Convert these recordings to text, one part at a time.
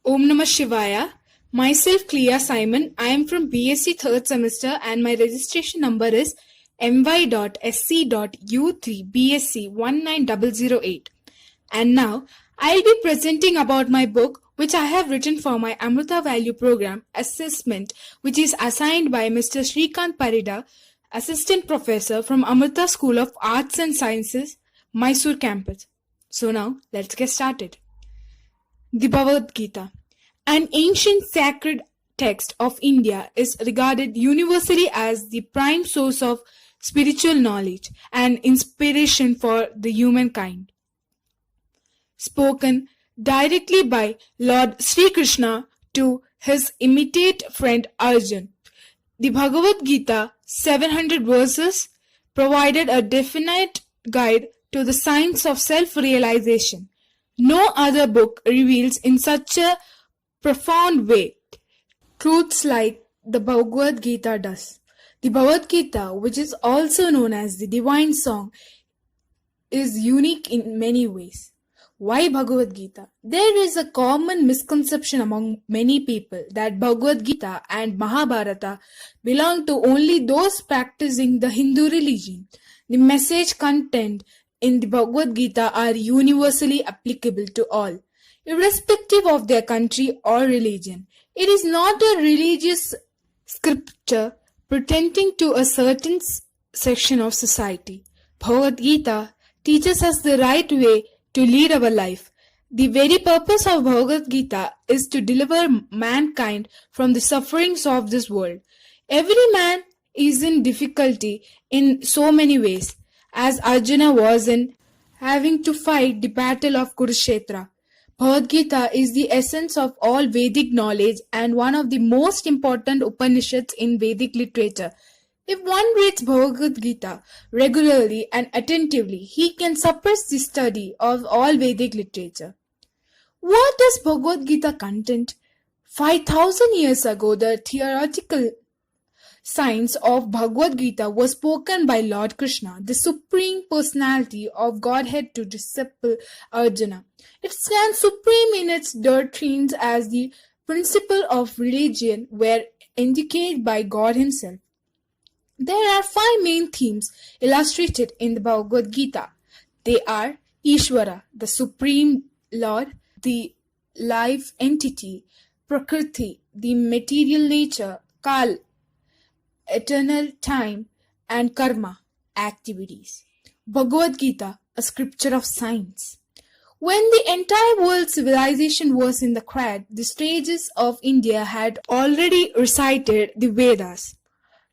Om Namah Shivaya. Myself Clea Simon. I am from BSc 3rd semester and my registration number is my.sc.u3bsc19008. And now I'll be presenting about my book which I have written for my Amrita Value Program assessment, which is assigned by Mr. Shrikant Parida, Assistant Professor from Amrita School of Arts and Sciences, Mysore campus. So now let's get started. The Bhagavad Gita, an ancient sacred text of India, is regarded universally as the prime source of spiritual knowledge and inspiration for the humankind. Spoken directly by Lord Sri Krishna to his immediate friend Arjun, the Bhagavad Gita, 700 verses, provided a definite guide to the science of self-realization. No other book reveals in such a profound way truths like the Bhagavad Gita does. The Bhagavad Gita, which is also known as the Divine Song, is unique in many ways. Why Bhagavad Gita? There is a common misconception among many people that Bhagavad Gita and Mahabharata belong to only those practicing the Hindu religion. The message contained in the Bhagavad Gita are universally applicable to all, irrespective of their country or religion. It is not a religious scripture pretending to a certain section of society. Bhagavad Gita teaches us the right way to lead our life. The very purpose of Bhagavad Gita is to deliver mankind from the sufferings of this world. Every man is in difficulty in so many ways, as Arjuna was in having to fight the battle of Kurukshetra. Bhagavad Gita is the essence of all Vedic knowledge and one of the most important Upanishads in Vedic literature. If one reads Bhagavad Gita regularly and attentively, he can suppress the study of all Vedic literature. What does Bhagavad Gita contain? 5,000 years ago, the theoretical science of Bhagavad Gita was spoken by Lord Krishna, the Supreme Personality of Godhead, to disciple Arjuna. It stands supreme in its doctrines as the principle of religion were indicated by God Himself. There are 5 main themes illustrated in the Bhagavad Gita. They are Ishvara, the Supreme Lord, the life entity, Prakriti, the material nature, Kal, eternal time, and Karma, activities. Bhagavad Gita, a scripture of science. When the entire world civilization was in the cradle, the sages of India had already recited the Vedas.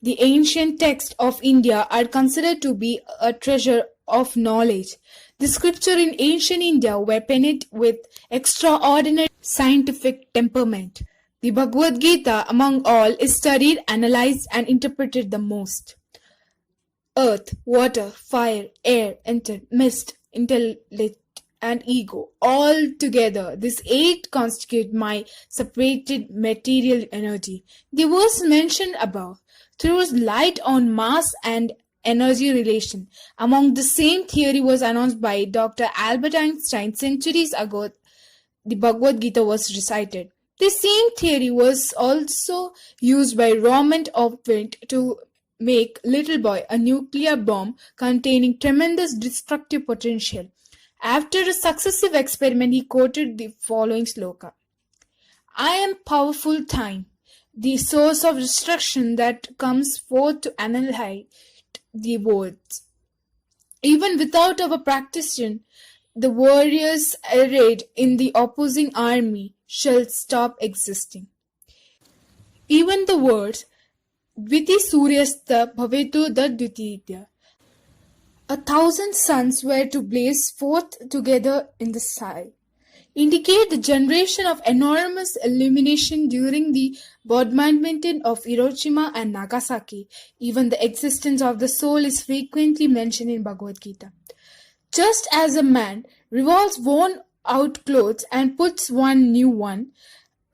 The ancient texts of India are considered to be a treasure of knowledge. The scriptures in ancient India were penned with extraordinary scientific temperament. The Bhagavad Gita, among all, is studied, analyzed, and interpreted the most. Earth, water, fire, air, mist, intellect, and ego, all together, these 8 constitute my separated material energy. The verse mentioned above throws light on mass and energy relation. Among the same theory was announced by Dr. Albert Einstein centuries ago. The Bhagavad Gita was recited. The same theory was also used by Raymond Offit to make Little Boy, a nuclear bomb containing tremendous destructive potential. After a successive experiment, he quoted the following sloka: I am powerful time, the source of destruction that comes forth to annihilate the worlds. Even without our practitioner, the warriors arrayed in the opposing army shall stop existing. Even the words Dviti Suryasta Bhavetu Dadvitidya, 1,000 suns were to blaze forth together in the sky, indicate the generation of enormous illumination during the bombardment of Hiroshima and Nagasaki. Even the existence of the soul is frequently mentioned in Bhagavad Gita. Just as a man revolves worn out clothes and puts on new one,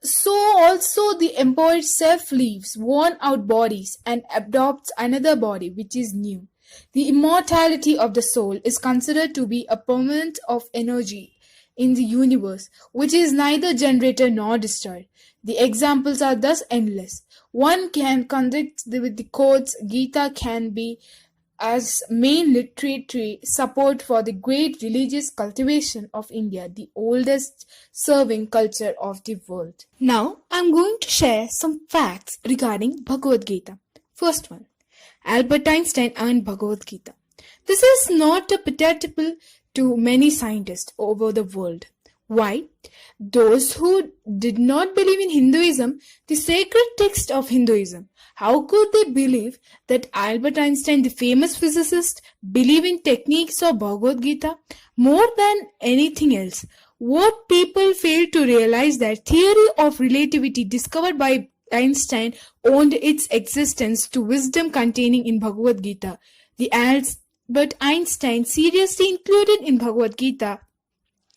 so also the embodied self leaves worn out bodies and adopts another body which is new. The immortality of the soul is considered to be a permanent of energy in the universe, which is neither generated nor destroyed. The examples are thus endless. One can conduct with the quotes Gita can be as main literary support for the great religious cultivation of India, the oldest serving culture of the world. Now, I'm going to share some facts regarding Bhagavad Gita. First one, Albert Einstein and Bhagavad Gita. This is not a palatable to many scientists over the world. Why? Those who did not believe in Hinduism, the sacred text of Hinduism, how could they believe that Albert Einstein, the famous physicist, believed in techniques of Bhagavad Gita more than anything else? What people fail to realize that theory of relativity discovered by Einstein owed its existence to wisdom containing in Bhagavad Gita. The Albert Einstein seriously included in Bhagavad Gita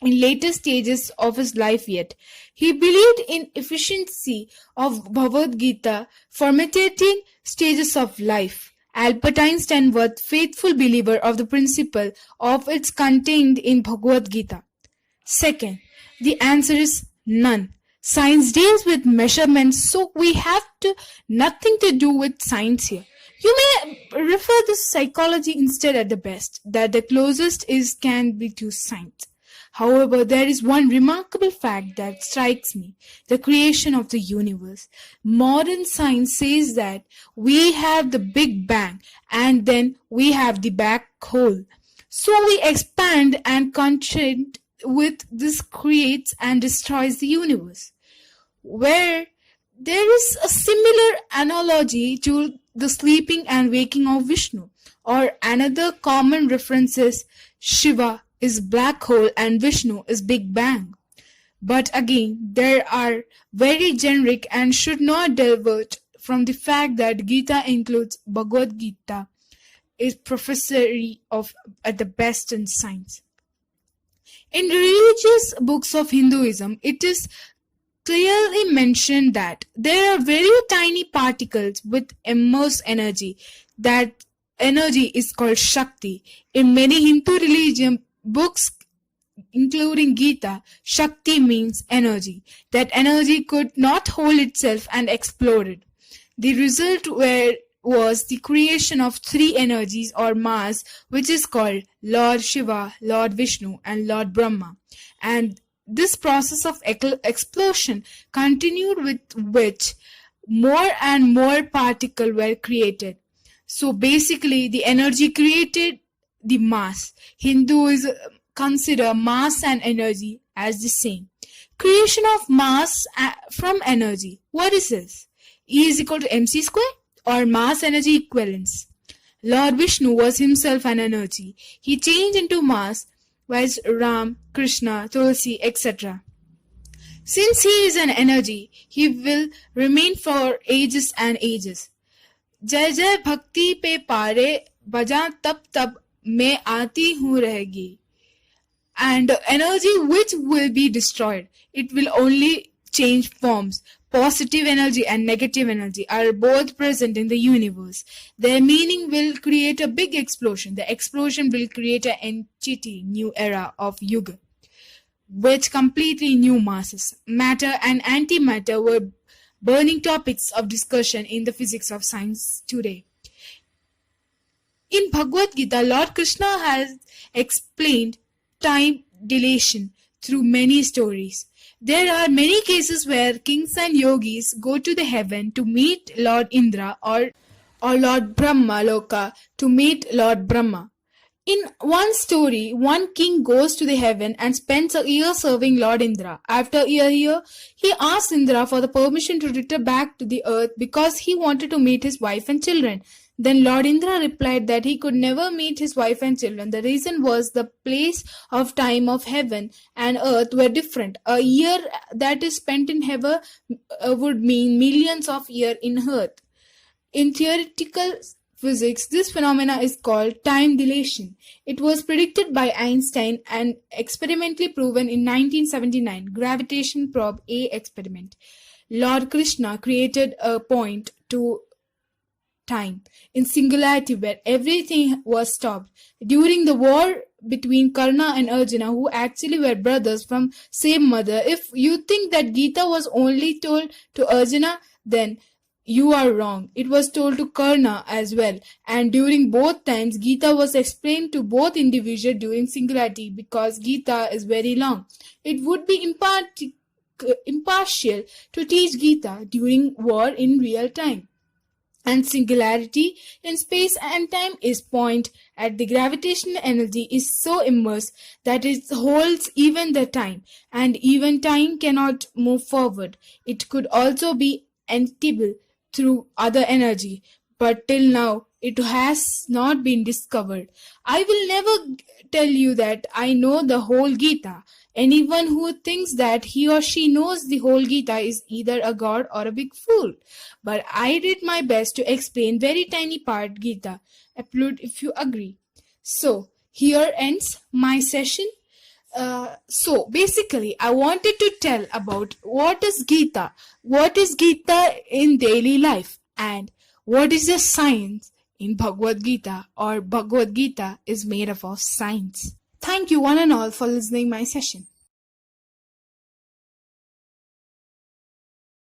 in later stages of his life yet. He believed in efficiency of Bhagavad Gita formating stages of life. Albert Einstein was a faithful believer of the principle of its contained in Bhagavad Gita. Second, the answer is none. Science deals with measurements, so we have nothing to do with science here. You may refer to psychology instead at the best, that the closest is can be to science. However, there is one remarkable fact that strikes me, the creation of the universe. Modern science says that we have the Big Bang and then we have the black hole. So we expand and contract with this creates and destroys the universe. Where there is a similar analogy to the sleeping and waking of Vishnu, or another common reference is Shiva is black hole and Vishnu is Big Bang. But again, there are very generic and should not divert from the fact that Gita includes Bhagavad Gita, is professory of at the best in science. In religious books of Hinduism, it is clearly mentioned that there are very tiny particles with immense energy. That energy is called Shakti. In many Hindu religion books, including Gita, Shakti means energy. That energy could not hold itself and exploded. The result was the creation of three energies or mass, which is called Lord Shiva, Lord Vishnu, and Lord Brahma. And this process of explosion continued, with which more and more particles were created. So basically, the energy created the mass. Hindus consider mass and energy as the same. Creation of mass from energy. What is this? E is equal to mc square or mass energy equivalence. Lord Vishnu was himself an energy. He changed into mass as Ram, Krishna, Tulsi, etc. Since he is an energy, he will remain for ages and ages. जय जय भक्ति पे पारे बजा तब तब मैं आती हूँ रहेगी. And energy which will be destroyed, it will only change forms. Positive energy and negative energy are both present in the universe. Their meaning will create a big explosion. The explosion will create an entity, new era of Yuga, which completely new masses. Matter and antimatter were burning topics of discussion in the physics of science today. In Bhagavad Gita, Lord Krishna has explained time dilation through many stories. There are many cases where kings and yogis go to the heaven to meet Lord Indra or Lord Brahma Loka to meet Lord Brahma. In one story, one king goes to the heaven and spends a year serving Lord Indra. After a year, he asks Indra for the permission to return back to the earth because he wanted to meet his wife and children. Then Lord Indra replied that he could never meet his wife and children. The reason was the place of time of heaven and earth were different. A year that is spent in heaven would mean millions of years in earth. In theoretical physics, this phenomena is called time dilation. It was predicted by Einstein and experimentally proven in 1979 gravitation probe A experiment. Lord Krishna created a point to time in singularity where everything was stopped. During the war between Karna and Arjuna, who actually were brothers from same mother. If you think that Gita was only told to Arjuna, then you are wrong. It was told to Karna as well, and during both times Gita was explained to both individuals during singularity, because Gita is very long. It would be impartial to teach Gita during war in real time. And singularity in space and time is point at the gravitational energy is so immersed that it holds even the time, and even time cannot move forward. It could also be entable through other energy, but till now it has not been discovered. I will never tell you that I know the whole Gita. Anyone who thinks that he or she knows the whole Gita is either a god or a big fool. But I did my best to explain very tiny part Gita. Upload if you agree. So here ends my session. So basically, I wanted to tell about what is Gita in daily life, and what is the science in Bhagavad Gita, or Bhagavad Gita is made up of science. Thank you one and all for listening my session.